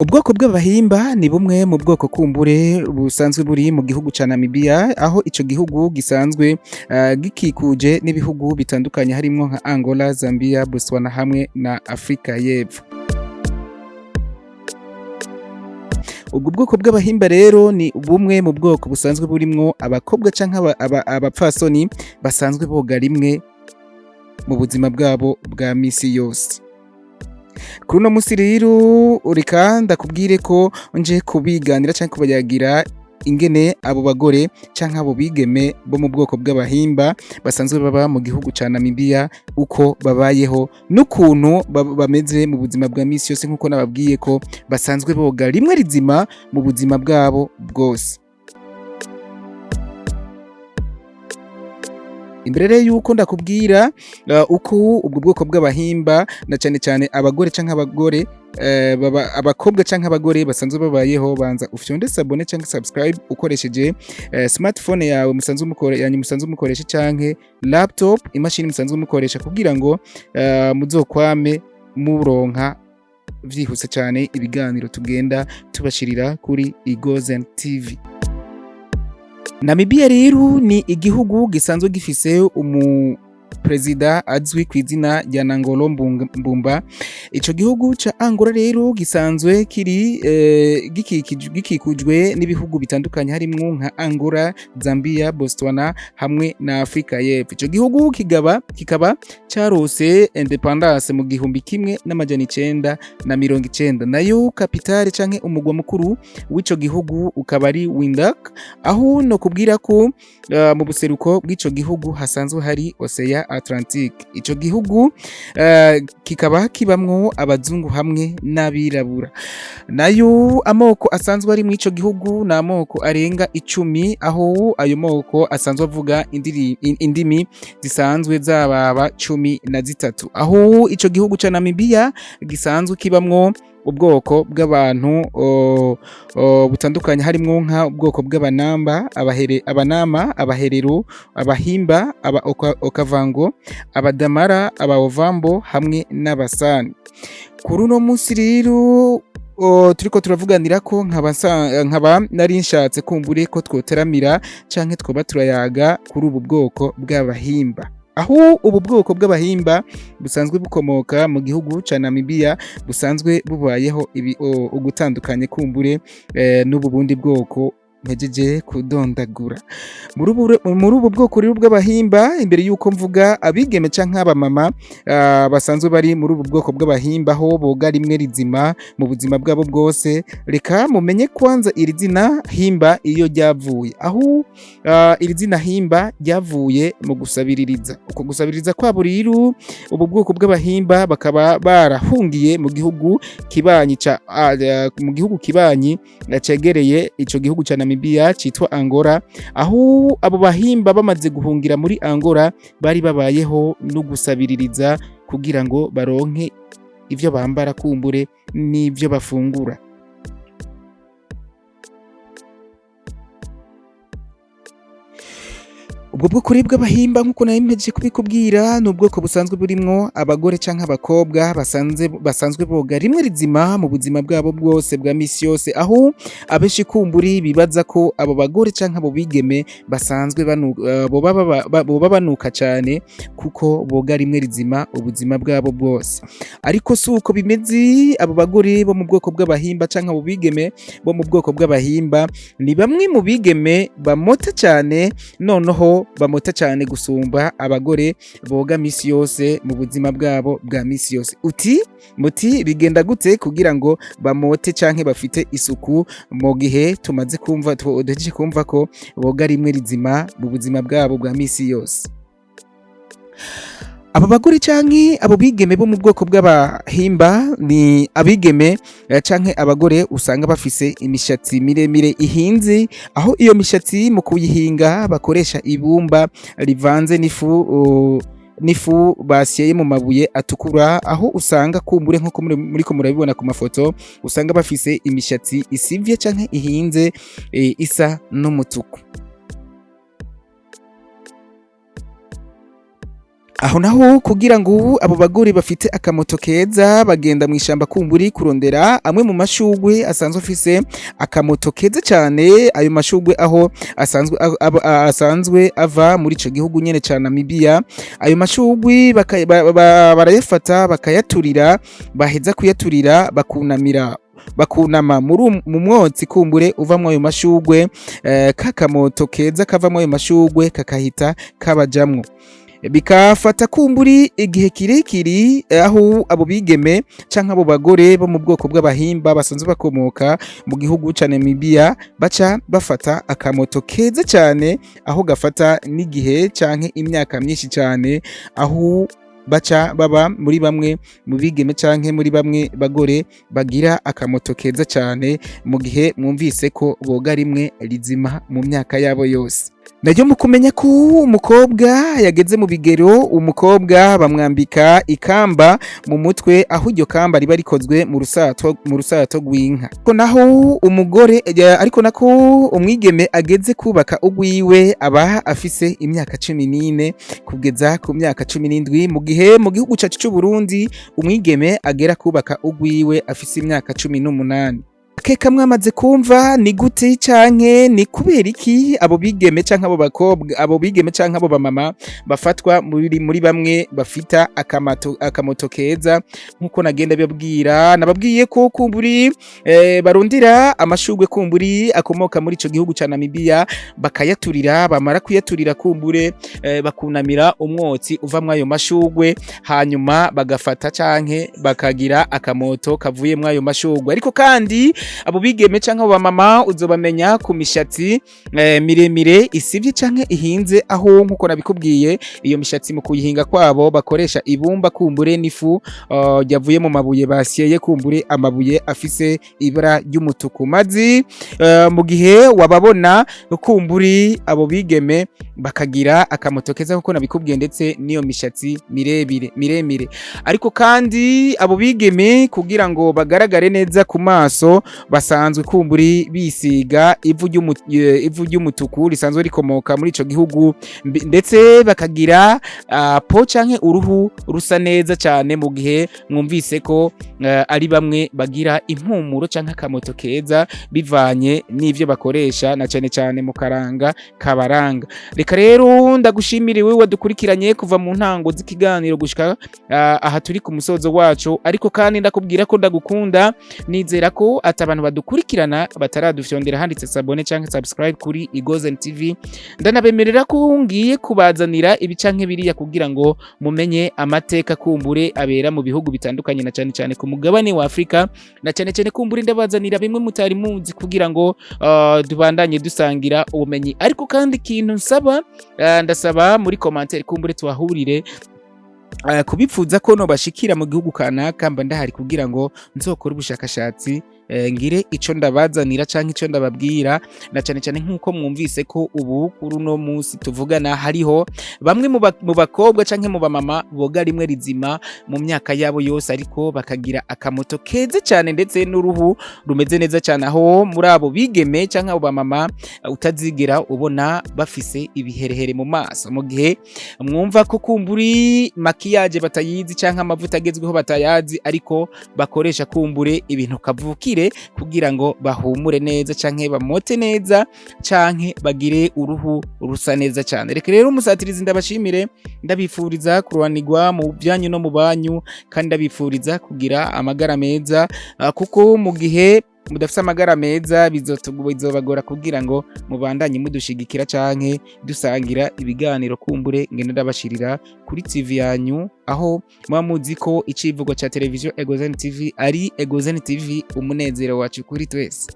Ubwoko bw'abahimba ni bumwe mu bwoko kumbure busanzwe buri mu gihugu ca Namibia, aho ico gihugu gisanzwe gikikuje n'ibihugu bitandukanye harimwo nka Angola, Zambia, Botswana hamwe na Afrika y'Epfo. Ubwo bwoko bw'abahimba rero ni bumwe mu bwoko busanzwe burimwo abakobwa canke abapfasoni basanzwe boga rimwe mu buzima bwabo bwa misi yose. Kuri uno musi rero reka ndakubwire ko nje kubiganira canke kubayagira ingene abo bagore canke abo bigeme bo mu bwoko bw'abahimba basanzwe baba mu gihugu ca Namibia uko babayeho n'ukuntu bameze mu buzima bwa misi yose, nk'uko nababwiye ko basanzwe boga rimwe rizima mu buzima bwabo bwose. Imbere rero yuko ndakubwira uko ubwo bwoko bw'abahimba na cane cane abagore canke abakobwa canke abagore basanzwe babayeho, banza ufyonde sabone canke subscribe ukoresheje smartphone yawe musanzwe mukoresha canke laptop, imashini musanzwe mukoresha kugira ngo muzokwame muronka vyihuse cane ibiganiro tugenda tubashirira kuri Igozen TV. Namibia rero ni igihugu gisanzwe gifise perezida azwi kw'izina rya Nangolo Mbumba. Ico gihugu ca Angola rero gisanzwe kiri gikikujwe n'ibihugu bitandukanye harimwo nka Angola, Zambia, Botswana hamwe na Afrika y'Epfo. Ico gihugu kikaba carose independance mu 1990, nayo kapitale canke umugwa mukuru w'ico gihugu ukaba ari Windhoek, aho no kubwira ko mu buseruko bw'ico gihugu hasanzwe hari Ocean Atlantic. Ico gihugu kikaba kibamwo abazungu hamwe n'abirabura. Nayo amoko asanzwe ari mw'ico gihugu na amoko arenga 10, aho ayo moko asanzwe avuga indimi zisanzwe zababa 13, aho ico gihugu ca Namibia gisanzwe kibamwo ubwoko bw'abantu butandukanye harimwo nka ubwoko bw'abanamba, abaherero, abahimba, okavango, abadamara, abaovambo hamwe n'abasani. Kuri uno musi rero turiko turavuganira ko nkaba nari nshatse kumbure ko twoteramira canke twoba turayaga kuri ubu bwoko bw'abahimba, aho ubu bwoko bw'abahimba busanzwe bukomoka mu gihugu ca Namibia busanzwe bubayeho ugutandukanye kumbure n'ubu bundi bwoko mpejeje kudondagura. Muri ubu bwoko rero bw'abahimba, imbere yuko mvuga abigeme canke abamama basanzwe bari muri ubu bwoko bw'abahimba aho boga rimwe rizima mu buzima bwabo bwose, reka mumenye kwanza iri zina himba iyo ryavuye, aho iri zina himba ryavuye mu gusabiririza. Uko gusabiririza kwabo rero ubu bwoko bw'abahimba bakaba barahungiye mu gihugu kibanyi cegereye ico gihugu ca Namibia citwa Angola, aho abo bahimba bamaze guhungira muri Angola bari babayeho no gusabiririza kugira ngo baronke ivyo bambara kumbure n'ivyo bafungura. Ubwo bwoko bw'abahimba nk'uko nari mpejeje kubikubwira ni ubwoko busanzwe burimwo abagore canke abakobwa basanzwe boga rimwe rizima mu buzima bwabo bwose bwa misi yose, aho abenshi kumburi bibaza ko abo bagore canke abo bigeme basanzwe boba banuka cane kuko boga rimwe rizima ubuzima bwabo bwose, ariko si uko bimeze. Abo bagore bo mu bwoko bw'abahimba canke abo bigeme bo mu bwoko bw'abahimba ni bamwe mu bigeme bamota cane, noneho bamota cyane gusumba abagore boga misi yose mu buzima bwabo bwa misi yose. Muti bigenda gute kugira ngo bamote canke bafite isuku mu gihe duhejeje kumva ko boga rimwe rizima mu buzima bwabo bwa misi yose? Aba bagore canke abo bigeme bo mu bwoko bw'abahimba ni abigeme canke abagore usanga bafise imishatsi miremire ihinze, aho iyo mishatsi mu kuyihinga bakoresha ibumba rivanze n'ifu basyeye mu mabuye atukura, aho usanga kumbure nko muriko murabibona ku mafoto usanga bafise imishatsi isivye canke ihinze isa n'umutuku. aho naho kugira ngo abo bagore bafite akamoto keza bagenda mu ishamba kumburi kurondera amwe mu mashugwe asanzwe afise akamoto keza cyane. Ayo mashugwe aho asanzwe ava muri ico gihugu nyene ca Namibia. Ayo mashugwe barayafata bakayaturira, baheza kuyaturira bakunama mu mwotsi kumbure uvamwo ayo mashugwe, kakamoto keza kavamwo ayo mashugwe kakahita kabajamwo. Bikafata kumburi igihe kirekiri, aho abo bigeme canke abo bagore bo mu bwoko bw'abahimba basanzwe bakomoka mu gihugu ca Namibia baca bafata akamoto keza cyane, aho gafata n'igihe canke imyaka myinshi cyane, aho baca baba muri bamwe mu bigeme canke muri bamwe bagore bagira akamoto keza cyane, mu gihe mwumvise ko boga rimwe rizima mu myaka yabo yose. Naryo mu kumenya ko umukobwa yageze mu bigero, umukobwa bamwambika ikamba mu mutwe, aho iryo kamba riba rikozwe mu rusato rw'inka. Ariko nako umwigeme ageze kubaka ugwiwe aba afise imyaka 14 kugeza ku myaka 17, mu gihe mu gihugu cacu c'u Burundi umwigeme agera kubaka ugwiwe afise imyaka 18. Keka mwamaze kumva ni gute canke ni kubera iki abo bigeme canke abo bakobwa, abo bigeme canke abo bamama bafatwa muri bamwe bafita akamoto keza. Nkuko nagenda nababwiye ko kumburi barondira amashugwe kumburi akomoka muri ico gihugu ca Namibia, bakayaturira, bamara kuyaturira kumbure bakunamira umwotsi uvamwo ayo mashugwe, hanyuma bagafata canke bakagira akamoto kavuye mwa ayo mashugwe. Ariko kandi abo bigeme canke abo bamama uzobamenya ku mishatsi miremire isivye canke ihinze, aho nkuko nabikubwiye iyo mishatsi mu kuyihinga kwabo bakoresha ibumba kumbure n'ifu yavuye mu mabuye basyeye kumbure, amabuye afise ibara ry'umutuku mazi. Mu gihe wababona kumburi abo bigeme bakagira akamoto keza nkuko nabikubwiye, ndetse niyo mishatsi miremire. Ariko kandi abo bigeme kugira ngo bagaragare neza ku maso basanzwe kumburi bisiga ivu ry'umutuku risanzwe rikomoka muri ico gihugu, ndetse bakagira po canke uruhu rusa neza cyane, mu gihe mwumvise ko ari bamwe bagira impumuro canke akamoto keza bivanye n'ivyo bakoresha, na cyane cyane mu karanga kabaranga. Reka rero ndagushimire wewe wadukurikiranye kuva mu ntango z'ikiganiro gushika aha turi ku musozo wacu. Ariko kandi ndakubwira ko ndagukunda, nizera ko abantu badukurikirana bataradufyondera handitse sabone canke subscribe kuri Igozen TV. Ndanabemerera ko ngiye kubazanira ibicanke biriya kugira ngo mumenye amateka kumbure abera mu bihugu bitandukanye, na cyane cyane ku mugabane wa Afrika, na cyane cyane kumbure ndabazanira bimwe mutari muzi kugira ngo dubandanye dusangira ubumenyi. Ariko kandi ikintu ndasaba muri commentaire kumbure twahurire kubipfuza ko no bashikira mu gihugu kanaka, mba ndahari kugira ngo nzokora ubushakashatsi ngire ico ndabazanira canke ico ndababwira, na cyane cyane nkuko mwumvise ko ubu kuri uno munsi tuvugana hariho bamwe mu bakobwa canke mu bamama boga rimwe rizima mu myaka yabo yose, ariko bakagira akamoto keza cyane ndetse n'uruhu rumeze neza cyane, aho muri abo bigeme canke abo bamama utazigera ubona bafise ibiherehere mu maso, mu gihe mwumva ko kumburi makiyaje batayizi canke amavuta agezweho batayazi, ariko bakoresha kumbure ibintu kavukire kugira ngo bahumure neza canke bamote neza canke bagire uruhu rusa neza cyane. Reka rero umusatirizi ndabashimire, ndabifuriza kuruhanirwa mu byanyu no mu banyu, kandi ndabifuriza kugira amagara meza, kuko mu gihe mudafite amagara meza bizobagora kugira ngo mubandanye mudushigikira canke dusangira ibiganiro kumbure ngene ndabashirira kuri TV yanyu, aho muba muzi ko icivugo ca televiziyo Egozen TV ari Egozen TV, umunezero wacu kuri twese.